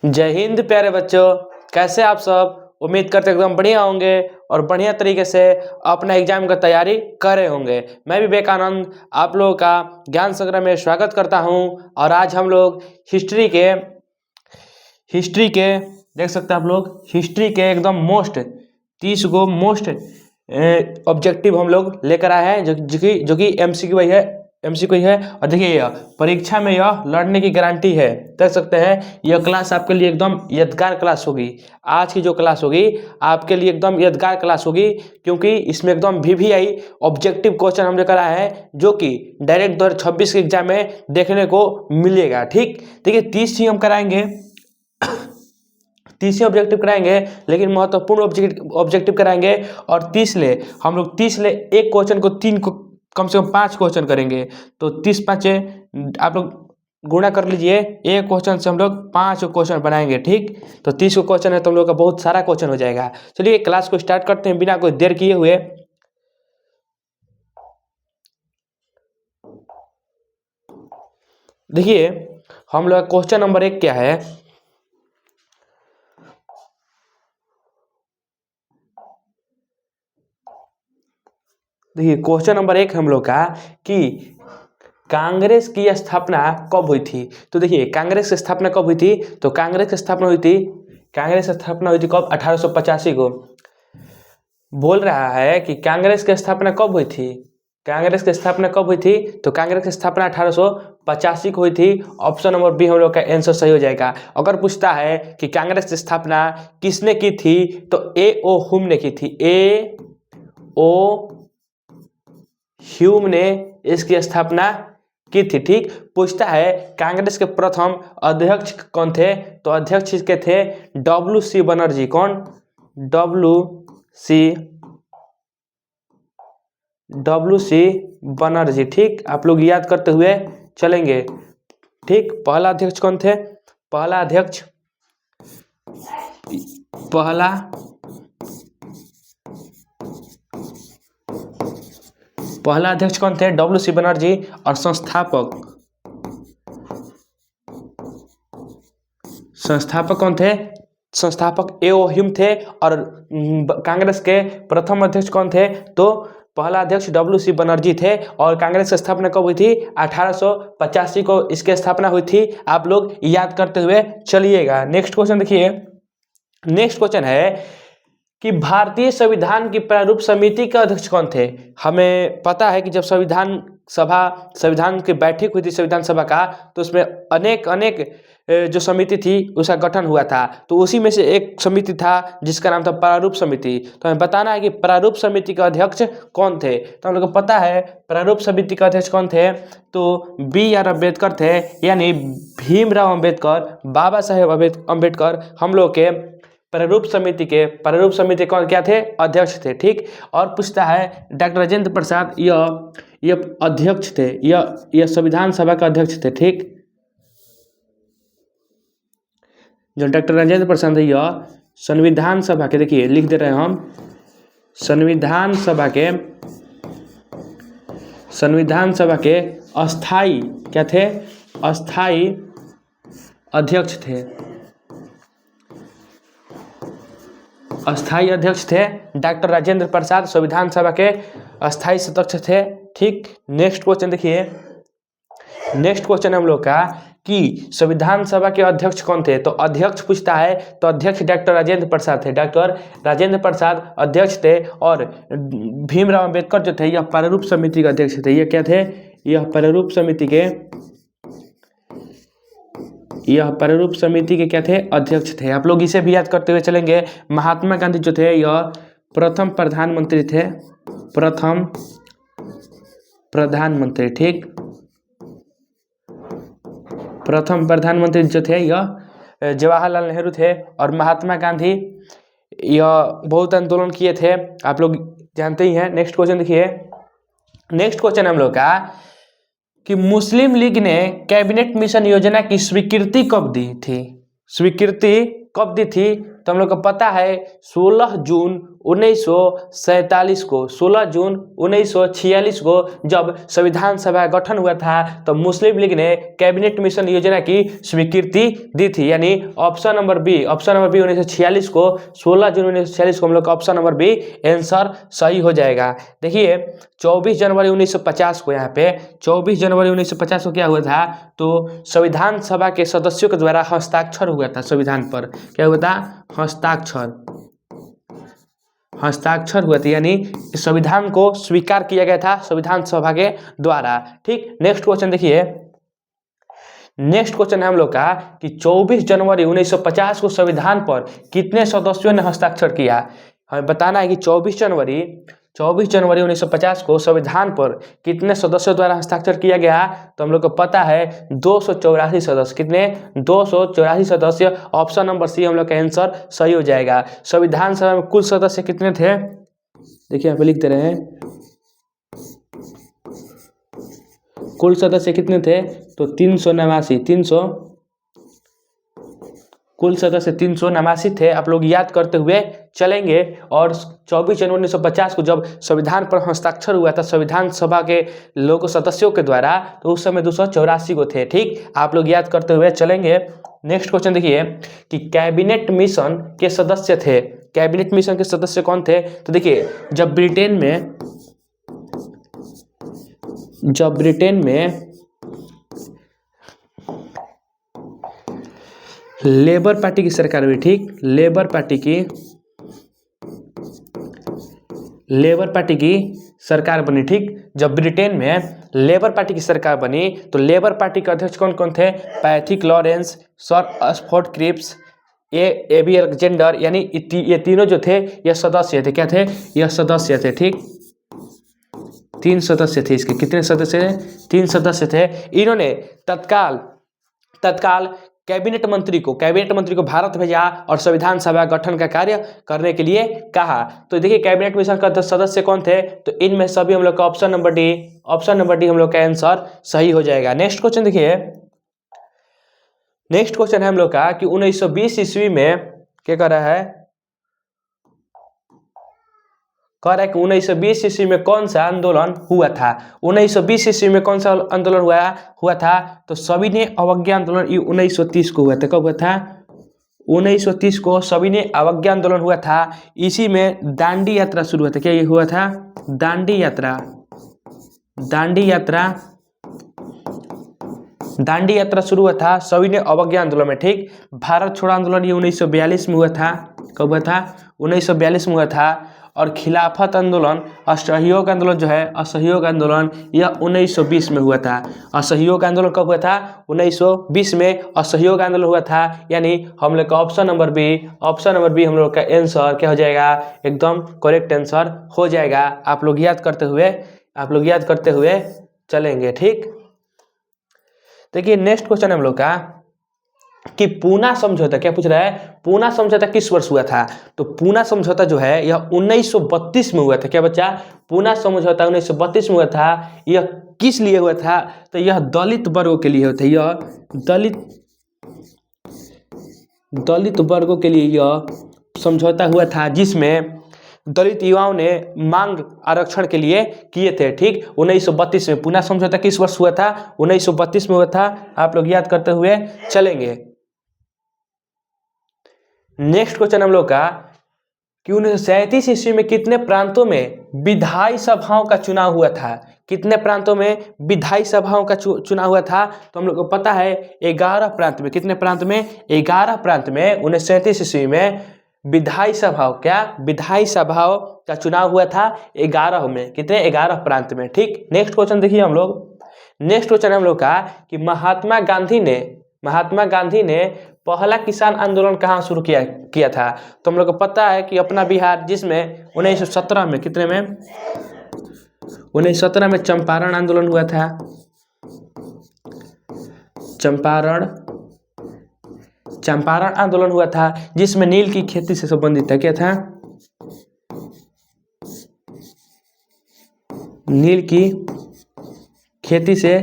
जय हिंद प्यारे बच्चों, कैसे आप सब। उम्मीद करते एकदम बढ़िया होंगे और बढ़िया तरीके से अपना एग्जाम का तैयारी कर रहे होंगे। मैं विवेकानंद आप लोगों का ज्ञान संग्रह में स्वागत करता हूं। और आज हम लोग हिस्ट्री के देख सकते हैं आप लोग, हिस्ट्री के एकदम मोस्ट 30 गो मोस्ट ऑब्जेक्टिव हम लोग लेकर आए हैं जो कि एमसीक्यू है। और देखिए यह परीक्षा में यह लड़ने की गारंटी है। देख सकते हैं यह क्लास आपके लिए एकदम यादगार क्लास होगी। आज की जो क्लास होगी आपके लिए एकदम यादगार क्लास होगी, क्योंकि इसमें एकदम VVI ऑब्जेक्टिव क्वेश्चन हम लेकर आए हैं जो कि डायरेक्ट 2026 के एग्जाम में देखने को मिलेगा। ठीक, देखिए 30 ही हम कराएंगे, 30 ही ऑब्जेक्टिव कराएंगे, लेकिन महत्वपूर्ण ऑब्जेक्टिव कराएंगे। और 30 ले एक क्वेश्चन को 3 को कम से कम 5 क्वेश्चन करेंगे। तो 30 5 आप लोग गुणा कर लीजिए, एक क्वेश्चन से हम लोग 5 क्वेश्चन बनाएंगे। ठीक, तो 30 क्वेश्चन है तो हम लोग का बहुत सारा क्वेश्चन हो जाएगा। चलिए क्लास को स्टार्ट करते हैं बिना कोई देर किए हुए। देखिए हम लोग क्वेश्चन नंबर 1 क्या है। देखिए क्वेश्चन नंबर 1 हम लोग का कि कांग्रेस की स्थापना कब हुई थी। तो देखिए कांग्रेस की स्थापना कब हुई थी, तो कांग्रेस की स्थापना हुई थी कब, 1885 को। बोल रहा है कि कांग्रेस की स्थापना कब हुई थी, कांग्रेस की स्थापना कब हुई थी, तो कांग्रेस की स्थापना 1885 को हुई थी। ऑप्शन नंबर बी हम लोग का आंसर सही हो जाएगा। अगर पूछता है कि कांग्रेस की स्थापना किसने की थी, तो A.O. ह्यूम ने की थी। A.O. ह्यूम ने इसकी स्थापना की थी। ठीक, पूछता है कांग्रेस के प्रथम अध्यक्ष कौन थे, तो अध्यक्ष इसके थे WC बनर्जी। कौन, WC बनर्जी। ठीक, आप लोग याद करते हुए चलेंगे। ठीक, पहला अध्यक्ष कौन थे, पहला अध्यक्ष कौन थे, WC बनर्जी। और संस्थापक कौन थे, संस्थापक A.O. ह्यूम थे। और कांग्रेस के प्रथम अध्यक्ष कौन थे, तो पहला अध्यक्ष WC बनर्जी थे। और कांग्रेस की स्थापना कब हुई थी, 1885 को इसकी स्थापना हुई थी। आप लोग याद करते हुए चलिएगा। नेक्स्ट क्वेश्चन देखिए, नेक्स्ट क्वेश्चन है कि भारतीय संविधान की प्रारूप समिति के अध्यक्ष कौन थे। हमें पता है कि जब संविधान की बैठक हुई थी संविधान सभा का, तो उसमें अनेक जो समिति थी उसका गठन हुआ था। तो उसी में से एक समिति था जिसका नाम था प्रारूप समिति। तो हमें बताना है कि प्रारूप समिति के अध्यक्ष कौन थे। तो हम लोग को पता है प्रारूप समिति के अध्यक्ष कौन थे, तो BR अम्बेडकर थे, यानी भीमराव अम्बेडकर, बाबा साहेब अम्बेडकर हम लोग के प्रारूप समिति कौन क्या थे, अध्यक्ष थे। ठीक, और पूछता है डॉक्टर राजेंद्र प्रसाद यह अध्यक्ष थे, यह संविधान सभा का अध्यक्ष थे। ठीक, जो डॉक्टर राजेंद्र प्रसाद है यह संविधान सभा के, देखिए लिख दे रहे हैं हम, संविधान सभा के अस्थाई क्या थे, अस्थाई अध्यक्ष थे, अस्थाई अध्यक्ष थे डॉक्टर राजेंद्र प्रसाद, संविधान सभा के अस्थाई सदस्य थे। ठीक, नेक्स्ट क्वेश्चन देखिए, नेक्स्ट क्वेश्चन हम लोग का कि संविधान सभा के अध्यक्ष कौन थे। तो अध्यक्ष पूछता है तो अध्यक्ष डॉक्टर राजेंद्र प्रसाद थे, डॉक्टर राजेंद्र प्रसाद अध्यक्ष थे। और भीमराव अम्बेडकर जो थे यह प्रारूप समिति के अध्यक्ष थे। यह क्या थे, यह प्रारूप समिति के क्या थे, अध्यक्ष थे। आप लोग इसे भी याद करते हुए चलेंगे। महात्मा गांधी जो थे यह प्रथम प्रधानमंत्री थे, प्रथम प्रधानमंत्री। ठीक, प्रथम प्रधानमंत्री जो थे यह जवाहरलाल नेहरू थे। और महात्मा गांधी यह बहुत आंदोलन किए थे, आप लोग जानते ही हैं। नेक्स्ट क्वेश्चन देखिए, नेक्स्ट क्वेश्चन हम लोग का कि मुस्लिम लीग ने कैबिनेट मिशन योजना की स्वीकृति कब दी थी, स्वीकृति कब दी थी? तो हम लोग को पता है 16 जून 1947 को, 16 जून 1946 को जब संविधान सभा गठन हुआ था तो मुस्लिम लीग ने कैबिनेट मिशन योजना की स्वीकृति दी थी। यानी ऑप्शन नंबर बी 1946 को, 16 जून 1946 को हम लोग का ऑप्शन नंबर बी आंसर सही हो जाएगा। देखिए 24 जनवरी 1950 को, यहाँ पे 24 जनवरी 1950 को क्या हुआ था? तो संविधान सभा के सदस्यों के द्वारा हस्ताक्षर हुआ था संविधान पर। क्या हुआ था? हस्ताक्षर हुआ था, यानी संविधान को स्वीकार किया गया था संविधान सभा के द्वारा। ठीक, नेक्स्ट क्वेश्चन देखिए। नेक्स्ट क्वेश्चन है हम लोग का कि 24 जनवरी 1950 को संविधान पर कितने सदस्यों ने हस्ताक्षर किया? हमें बताना है कि 24 जनवरी 1950 को संविधान पर कितने सदस्यों द्वारा हस्ताक्षर किया गया? तो हम लोग को पता है 284 सदस्य। कितने? 284 सदस्य। ऑप्शन नंबर सी हम लोग का आंसर सही हो जाएगा। संविधान सभा में कुल सदस्य कितने थे? देखिए यहाँ पे लिखते रहे, कुल सदस्य कितने थे? तो 389। कुल सदस्य 389 थे। आप लोग याद करते हुए चलेंगे। और 24 जनवरी 1950 को जब संविधान पर हस्ताक्षर हुआ था संविधान सभा के लोग सदस्यों के द्वारा, तो उस समय 284 को थे। ठीक, आप लोग याद करते हुए चलेंगे। नेक्स्ट क्वेश्चन देखिए कि कैबिनेट मिशन के सदस्य थे। कैबिनेट मिशन के सदस्य कौन थे? तो देखिए जब ब्रिटेन में लेबर पार्टी की सरकार हुई। ठीक, लेबर पार्टी की सरकार बनी। ठीक, जब ब्रिटेन में लेबर पार्टी की सरकार बनी तो लेबर पार्टी के अध्यक्ष कौन कौन थे? Pethick Lawrence, sir Oxford Cripps, A B Alexander, यानी ये तीनों जो थे ये सदस्य थे। क्या थे? यह सदस्य थे। ठीक, 3 सदस्य थे। इसके कितने सदस्य थे? 3 सदस्य थे। इन्होंने तत्काल कैबिनेट मंत्री को भारत भेजा और संविधान सभा गठन का कार्य करने के लिए कहा। तो देखिए कैबिनेट मिशन का सदस्य कौन थे? तो इनमें सभी हम लोग का ऑप्शन नंबर डी हम लोग का आंसर सही हो जाएगा। नेक्स्ट क्वेश्चन देखिए। नेक्स्ट क्वेश्चन है हम लोग का कि 1920 ईस्वी में क्या कर रहा है? कह रहा है कि 1920 ईस्वी में कौन सा आंदोलन हुआ था? 1920 ईस्वी में कौन सा आंदोलन हुआ था? तो सविनय अवज्ञा आंदोलन। ये 1930 को हुआ था। कब हुआ था? 1930 को सविनय अवज्ञा आंदोलन हुआ था। इसी में दांडी यात्रा शुरू हुआ था। क्या ये हुआ था? दांडी यात्रा शुरू हुआ था सविनय अवज्ञा आंदोलन में। ठीक, भारत छोड़ो आंदोलन ये 1942 में हुआ था। कब हुआ था? 1942 में हुआ था। और खिलाफत आंदोलन, असहयोग आंदोलन जो है, असहयोग आंदोलन यह 1920 में हुआ था। असहयोग आंदोलन कब हुआ था? 1920 में असहयोग आंदोलन हुआ था। यानी हम लोग का ऑप्शन नंबर बी हम लोग का आंसर क्या हो जाएगा? एकदम करेक्ट आंसर हो जाएगा। आप लोग याद करते हुए चलेंगे। ठीक, देखिए नेक्स्ट क्वेश्चन हम लोग का कि पूना समझौता, क्या पूछ रहा है? पूना समझौता किस वर्ष हुआ था? तो पूना समझौता जो है यह 1932 में हुआ था। क्या बच्चा? पूना समझौता 1932 में हुआ था। यह किस लिए हुआ था? तो यह दलित वर्गों के लिए हुआ था। यह दलित वर्गों के लिए यह समझौता हुआ था, जिसमें दलित युवाओं ने मांग आरक्षण के लिए किए थे। ठीक, 1932 में। पूना समझौता किस वर्ष हुआ था? 1932 में हुआ था। आप लोग याद करते हुए चलेंगे। नेक्स्ट क्वेश्चन हम लोग का कि 1937 ईस्वी में कितने प्रांतों में विधायी सभाओं का चुनाव हुआ था? कितने प्रांतों में विधायी सभाओं का चुनाव हुआ था? तो हम लोग को पता है 11 प्रांत में। कितने प्रांत में? 11 प्रांत में 1937 ईस्वी में विधायी सभाओं का चुनाव हुआ था 11 में। कितने? 11 प्रांत में। ठीक, नेक्स्ट क्वेश्चन देखिए हम लोग। नेक्स्ट क्वेश्चन हम लोग का कि महात्मा गांधी ने पहला किसान आंदोलन कहाँ शुरू किया था? तो हम लोग को पता है कि अपना बिहार, जिसमें 1917 में, कितने में? 1917 में चंपारण आंदोलन हुआ था। चंपारण आंदोलन हुआ था, जिसमें नील की खेती से संबंधित था। क्या था? नील की खेती से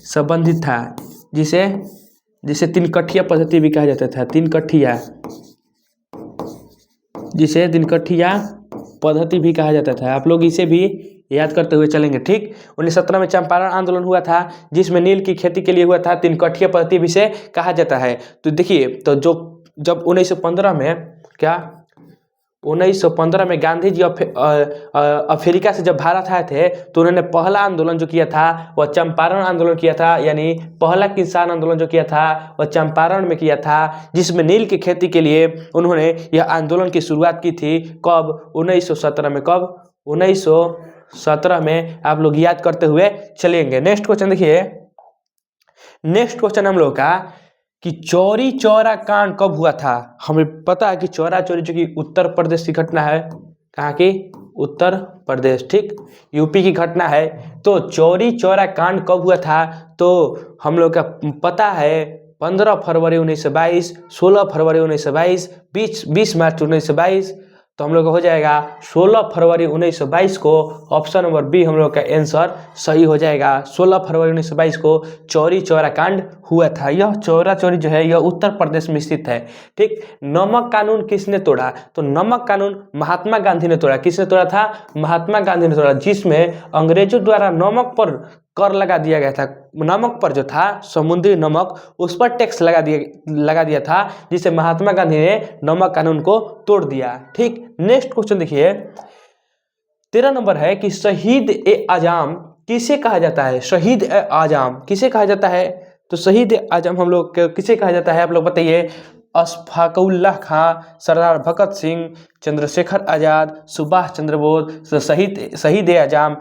संबंधित था, जिसे 3 कठिया पद्धति भी कहा जाता था। 3 कठिया जिसे दिनकठिया पद्धति भी कहा जाता था। आप लोग इसे भी याद करते हुए चलेंगे। ठीक, 1917 में चंपारण आंदोलन हुआ था जिसमें नील की खेती के लिए हुआ था, दिनकठिया पद्धति भी से कहा जाता है। तो देखिए, तो जब 1915 में 1915 में गांधी जी अफ्रीका से जब भारत आए थे तो उन्होंने पहला आंदोलन जो किया था वह चंपारण आंदोलन किया था, यानी पहला किसान आंदोलन जो किया था वह चंपारण में किया था, जिसमें नील की खेती के लिए उन्होंने यह आंदोलन की शुरुआत की थी। कब? 1917 में। कब? 1917 में। आप लोग याद करते हुए चलेंगे। नेक्स्ट क्वेश्चन देखिए, नेक्स्ट क्वेश्चन हम लोग का कि चौरी चौरा कांड कब हुआ था। हमें पता है कि चौरा चौरी जो कि उत्तर प्रदेश की घटना है। कहाँ की? उत्तर प्रदेश। ठीक, यूपी की घटना है। तो चौरी चौरा कांड कब हुआ था? तो हम लोग का पता है 15 फरवरी 1922, 16 फरवरी 1922, 20 मार्च 1922। तो हम लोग का हो जाएगा 16 फरवरी 1922 को। ऑप्शन नंबर बी हम लोग का आंसर सही हो जाएगा। 16 फरवरी 1922 को चौरी चौरा कांड हुआ था। यह चौरा चौरी जो है यह उत्तर प्रदेश में स्थित है। ठीक, नमक कानून किसने तोड़ा? तो नमक कानून महात्मा गांधी ने तोड़ा। किसने तोड़ा था? महात्मा गांधी ने तोड़ा, जिसमें अंग्रेजों द्वारा नमक पर कर लगा दिया गया था। नमक पर जो था समुद्री नमक, उस पर टैक्स लगा दिया था, जिसे महात्मा गांधी ने नमक कानून को तोड़ दिया। ठीक, नेक्स्ट क्वेश्चन देखिए, 13 नंबर है कि शहीद ए आजम किसे कहा जाता है? शहीद ए आजम किसे कहा जाता है? तो शहीद ए आजम हम लोग किसे कहा जाता है? आप लोग बताइए। अशफाकुल्लाह खां, सरदार भगत सिंह, चंद्रशेखर आजाद, सुभाष चंद्र बोस। शहीद ए आजम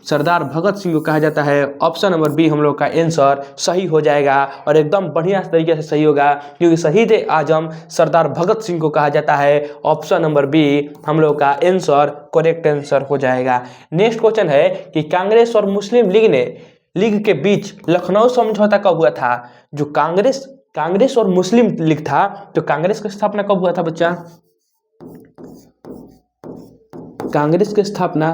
सरदार भगत सिंह को कहा जाता है। ऑप्शन नंबर बी हम लोग का आंसर सही हो जाएगा, और एकदम बढ़िया तरीके से सही होगा, क्योंकि शहीद आजम सरदार भगत सिंह को कहा जाता है। ऑप्शन नंबर बी हम लोग का आंसर करेक्ट आंसर हो जाएगा। नेक्स्ट क्वेश्चन है कि कांग्रेस और मुस्लिम लीग के बीच लखनऊ समझौता कब हुआ था? जो कांग्रेस और मुस्लिम लीग था, तो कांग्रेस की स्थापना कब हुआ था बच्चा? कांग्रेस की स्थापना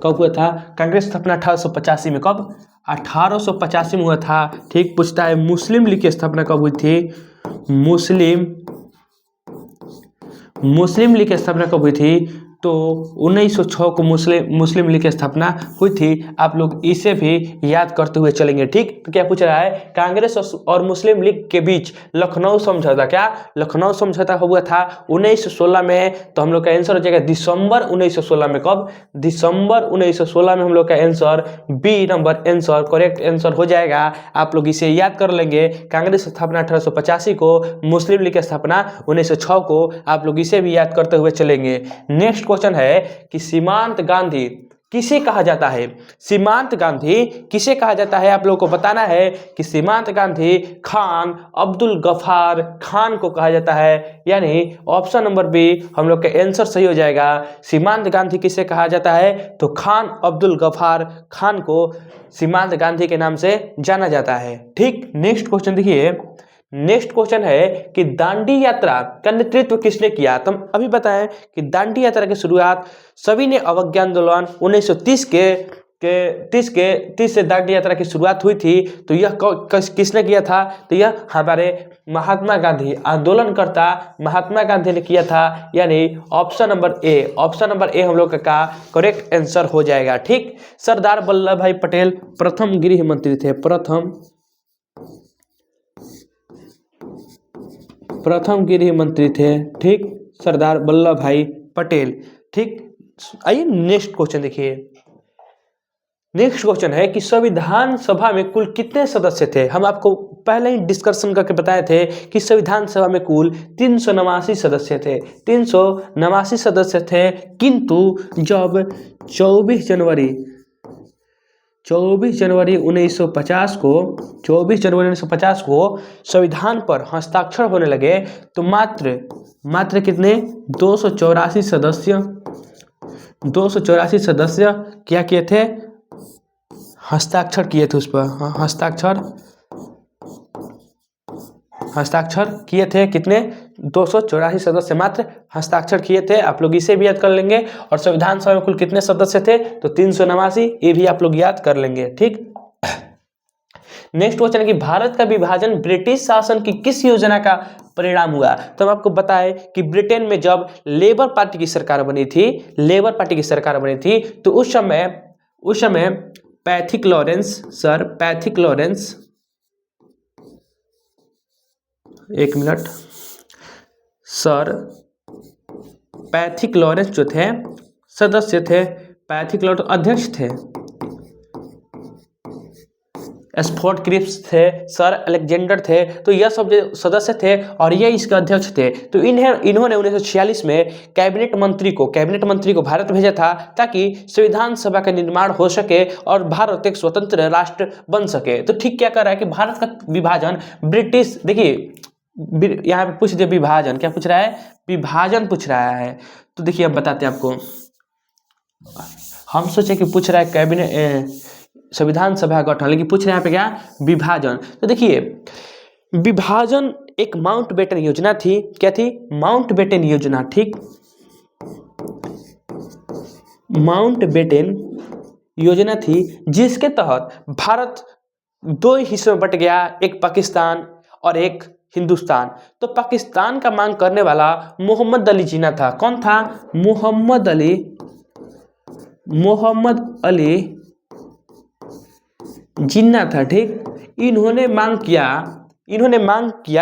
कब हुआ था? कांग्रेस स्थापना 1885 में। कब? 1885 में हुआ था। ठीक, पूछता है मुस्लिम लीग की स्थापना कब हुई थी? मुस्लिम लीग की स्थापना कब हुई थी? तो 1906 को मुस्लिम लीग की स्थापना हुई थी। आप लोग इसे भी याद करते हुए चलेंगे। ठीक, तो क्या पूछ रहा है? कांग्रेस और मुस्लिम लीग के बीच लखनऊ समझौता, क्या लखनऊ समझौता हुआ था 1916 में? तो हम लोग का आंसर हो जाएगा दिसंबर 1916 में। कब? दिसंबर 1916 में हम लोग का answer B number answer correct answer हो जाएगा। आप लोग इसे याद कर लेंगे। कांग्रेस स्थापना 1885 को, मुस्लिम लीग की स्थापना 1906 को। आप लोग इसे भी याद करते हुए चलेंगे। नेक्स्ट क्वेश्चन है कि सीमांत गांधी किसे कहा जाता है? सीमांत गांधी किसे कहा जाता है? आप लोगों को बताना है कि सीमांत गांधी खान अब्दुल गफ्फार खान को कहा जाता है, यानी ऑप्शन नंबर बी हम लोग का आंसर सही हो जाएगा। सीमांत गांधी किसे कहा जाता है? तो खान अब्दुल गफ्फार खान को सीमांत गांधी के नाम से जाना जाता है। ठीक, नेक्स्ट क्वेश्चन देखिए, नेक्स्ट क्वेश्चन है कि दांडी यात्रा का नेतृत्व किसने किया? तो हम अभी बताएं कि दांडी यात्रा की शुरुआत सविनय अवज्ञा आंदोलन 1930 से दांडी यात्रा की शुरुआत हुई थी। तो यह किसने किया था? तो यह हमारे महात्मा गांधी, आंदोलनकर्ता महात्मा गांधी ने किया था, यानी ऑप्शन नंबर ए हम लोग का करेक्ट आंसर हो जाएगा। ठीक, सरदार वल्लभ भाई पटेल प्रथम गृह मंत्री थे। प्रथम गृह मंत्री थे। ठीक, सरदार वल्लभ भाई पटेल। ठीक, आइए नेक्स्ट क्वेश्चन देखिए। नेक्स्ट क्वेश्चन है कि संविधान सभा में कुल कितने सदस्य थे? हम आपको पहले ही डिस्कशन करके बताए थे कि संविधान सभा में कुल 389 सदस्य थे। 389 सदस्य थे, किंतु जब 24 जनवरी 1950 को संविधान पर हस्ताक्षर होने लगे तो मात्र कितने? 284 सदस्य क्या किए थे? हस्ताक्षर किए थे उस पर। हस्ताक्षर किए थे। कितने? 284 सदस्य मात्र हस्ताक्षर किए थे। आप लोग इसे भी याद कर लेंगे। और संविधान सभा में कुल कितने सदस्य थे? तो 389, ये भी आप लोग याद कर लेंगे। ठीक, नेक्स्ट क्वेश्चन है कि भारत का विभाजन ब्रिटिश शासन की किस योजना का परिणाम हुआ। तो हम आपको बताएं कि ब्रिटेन में जब लेबर पार्टी की सरकार बनी थी, लेबर पार्टी की सरकार बनी थी, तो उस समय Pethick Lawrence, sir Pethick Lawrence, एक मिनट, सर पैथिक लॉरेंस जो थे सदस्य थे, पैथिक लॉरेंस अध्यक्ष थे, स्फोर्ड क्रिप्स थे, सर अलेक्जेंडर थे, तो यह सब जो सदस्य थे और ये इसके अध्यक्ष थे। तो इन्होंने 1946 में कैबिनेट मंत्री को भारत भेजा था ताकि संविधान सभा का निर्माण हो सके और भारत एक स्वतंत्र राष्ट्र बन सके। तो ठीक क्या कर रहा है कि भारत का विभाजन ब्रिटिश, देखिए यहाँ पे पूछ दिया विभाजन, क्या पूछ रहा है, विभाजन पूछ रहा है। तो देखिए अब बताते हैं आपको, हम सोचे कि पूछ रहा है कैबिनेट संविधान सभा गठन, लेकिन पूछ रहे हैं यहाँ पे क्या, विभाजन। तो देखिए विभाजन एक माउंटबेटन योजना थी, क्या थी, माउंटबेटन योजना, ठीक, माउंटबेटन योजना थी जिसके तहत भारत दो हिस्सों में बट गया, एक पाकिस्तान और एक हिंदुस्तान। तो पाकिस्तान का मांग करने वाला मोहम्मद अली जिन्ना था। कौन था, मोहम्मद अली जिन्ना था, ठीक। इन्होंने मांग किया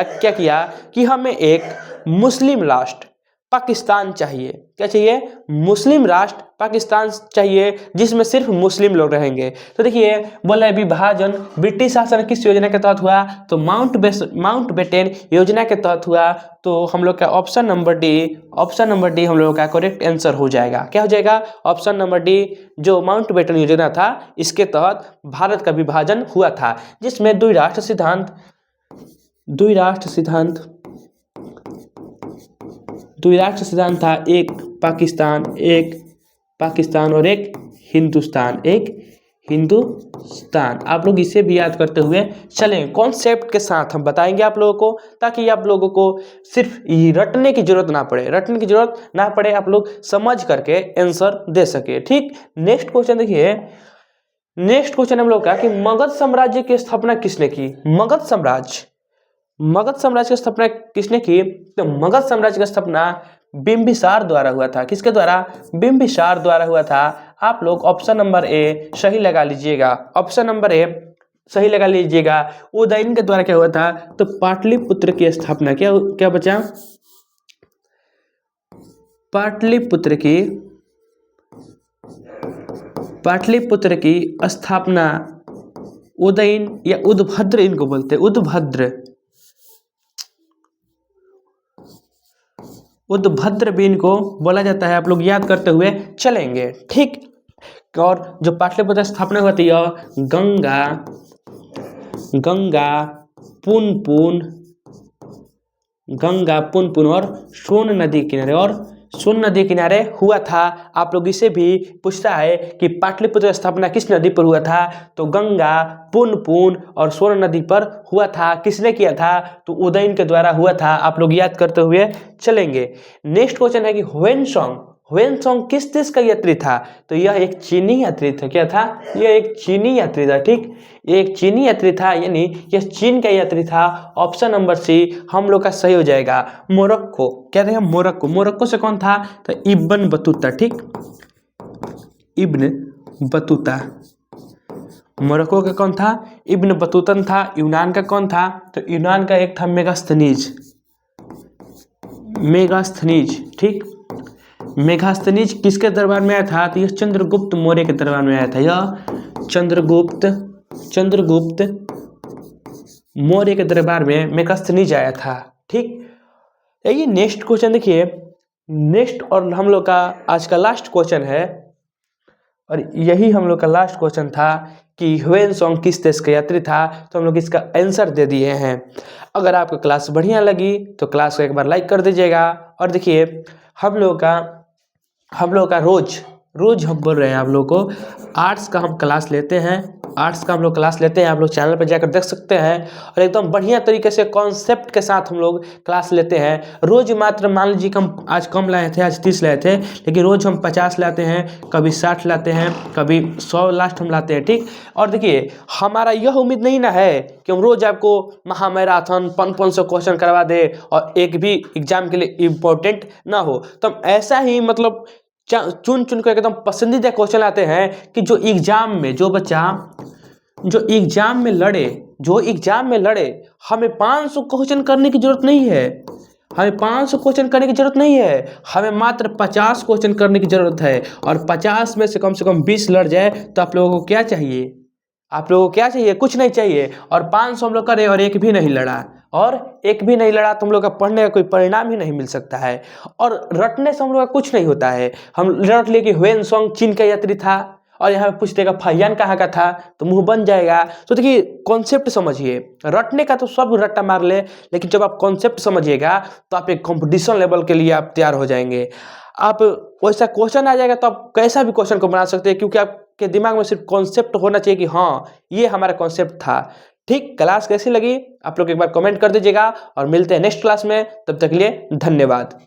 क्या किया कि हमें एक मुस्लिम राष्ट्र पाकिस्तान चाहिए। क्या चाहिए, मुस्लिम राष्ट्र पाकिस्तान चाहिए जिसमें सिर्फ मुस्लिम लोग रहेंगे। तो देखिए बोला है विभाजन ब्रिटिश शासन किस योजना के तहत हुआ, तो माउंटबेटन योजना के तहत हुआ। तो हम लोग का ऑप्शन नंबर डी हम लोगों का करेक्ट आंसर हो जाएगा। क्या हो जाएगा, ऑप्शन नंबर डी, जो माउंटबेटन योजना था इसके तहत भारत का विभाजन हुआ था, जिसमें द्विराष्ट्र सिद्धांत था, एक पाकिस्तान और एक हिंदुस्तान। आप लोग इसे भी याद करते हुए चलें, कॉन्सेप्ट के साथ हम बताएंगे आप लोगों को, ताकि आप लोगों को सिर्फ रटने की जरूरत ना पड़े, आप लोग समझ करके आंसर दे सके, ठीक। नेक्स्ट क्वेश्चन देखिए, नेक्स्ट क्वेश्चन हम लोग का कि मगध साम्राज्य की स्थापना किसने की। मगध साम्राज्य की स्थापना किसने की, तो मगध साम्राज्य की स्थापना बिंबिसार द्वारा हुआ था। किसके द्वारा, बिंबिसार द्वारा हुआ था। आप लोग ऑप्शन नंबर ए सही लगा लीजिएगा, ऑप्शन नंबर ए सही लगा लीजिएगा। उदयन के द्वारा क्या हुआ था, तो पाटलिपुत्र की स्थापना, क्या बचा, पाटलिपुत्र की स्थापना उदयन या उद्भद्र, इनको बोलते हैं उद्भद्र भी इनको बोला जाता है। आप लोग याद करते हुए चलेंगे, ठीक। और जो पाटलिपुत्र स्थापना हुआ थी यह गंगा पुनपुन और सोन नदी किनारे हुआ था। आप लोग इसे भी पूछता है कि पाटलिपुत्र स्थापना किस नदी पर हुआ था, तो गंगा, पुनपुन और सोन नदी पर हुआ था। किसने किया था, तो उदयन के द्वारा हुआ था। आप लोग याद करते हुए चलेंगे। नेक्स्ट क्वेश्चन है कि ह्वेनसांग किस देश का यात्री था, तो यह एक चीनी यात्री था। क्या था, यह एक चीनी यात्री था, ठीक, एक चीनी यात्री था, यानी यह चीन का यात्री था। ऑप्शन नंबर सी हम लोग का सही हो जाएगा। मोरक्को, क्या था, मोरक्को से कौन था, तो इब्न बतूता, ठीक, इब्न बतूता। मोरक्को का कौन था, इब्न बतूतन था। यूनान का कौन था, तो यूनान का एक था मेगास्थनीज, ठीक। मेगास्थनीज किसके दरबार में आया था, तो यह चंद्रगुप्त मौर्य के दरबार में आया था। यह चंद्रगुप्त मौर्य के दरबार में मेगास्थनीज आया था, ठीक। ये नेक्स्ट क्वेश्चन देखिए, नेक्स्ट और हम लोग का आज का लास्ट क्वेश्चन है, और यही हम लोग का लास्ट क्वेश्चन था कि ह्वेनसांग किस देश का यात्री था। तो हम लोग इसका आंसर दे दिए हैं। अगर आपको क्लास बढ़िया लगी तो क्लास को एक बार लाइक कर दीजिएगा। और देखिए हम लोग का रोज हम बोल रहे हैं आप लोगों को, आर्ट्स का हम क्लास लेते हैं। आर्ट्स का हम लोग क्लास लेते हैं, आप लोग चैनल पर जाकर देख सकते हैं। और एकदम बढ़िया तरीके से कॉन्सेप्ट के साथ हम लोग क्लास लेते हैं। रोज़ मात्र मान लीजिए कि हम आज कम लाए थे, आज 30 लाए थे, लेकिन रोज़ हम 50 लाते हैं, कभी 60 लाते हैं, कभी 100 लास्ट हम लाते हैं, ठीक। और देखिए हमारा यह उम्मीद नहीं ना है कि हम रोज़ आपको महामैराथन 500 क्वेश्चन करवा दे और एक भी एग्जाम के लिए इम्पोर्टेंट ना हो। तो हम ऐसा ही मतलब चुन चुन कर एकदम पसंदीदा क्वेश्चन आते हैं कि जो एग्जाम में जो बच्चा जो एग्जाम में लड़े हमें 500 क्वेश्चन करने की जरूरत नहीं है। हमें 500 क्वेश्चन करने की जरूरत नहीं है, हमें मात्र 50 क्वेश्चन करने की जरूरत है। और 50 में से कम 20 लड़ जाए तो आप लोगों को क्या चाहिए? आप लोगों को क्या चाहिए? कुछ नहीं चाहिए। और 500 हम लोग करे और एक भी नहीं लड़ा, तो हम लोग का पढ़ने का कोई परिणाम ही नहीं मिल सकता है। और रटने से हम लोग का कुछ नहीं होता है। हम रट ले कि ह्वेनसांग चीन का यात्री था और यहाँ पूछ देगा फहियान कहाँ का था, तो मुंह बन जाएगा। तो देखिए कॉन्सेप्ट समझिए, रटने का तो सब रट्टा मार ले, लेकिन जब आप कॉन्सेप्ट समझिएगा तो आप एक कंपटीशन लेवल के लिए आप तैयार हो जाएंगे। आप वैसा क्वेश्चन आ जाएगा तो आप कैसा भी क्वेश्चन को बना सकते हैं, क्योंकि आपके दिमाग में सिर्फ कॉन्सेप्ट होना चाहिए कि हाँ ये हमारा कॉन्सेप्ट था। ठीक, क्लास कैसी लगी आप लोग एक बार कमेंट कर दीजिएगा और मिलते हैं नेक्स्ट क्लास में। तब तक के लिए धन्यवाद।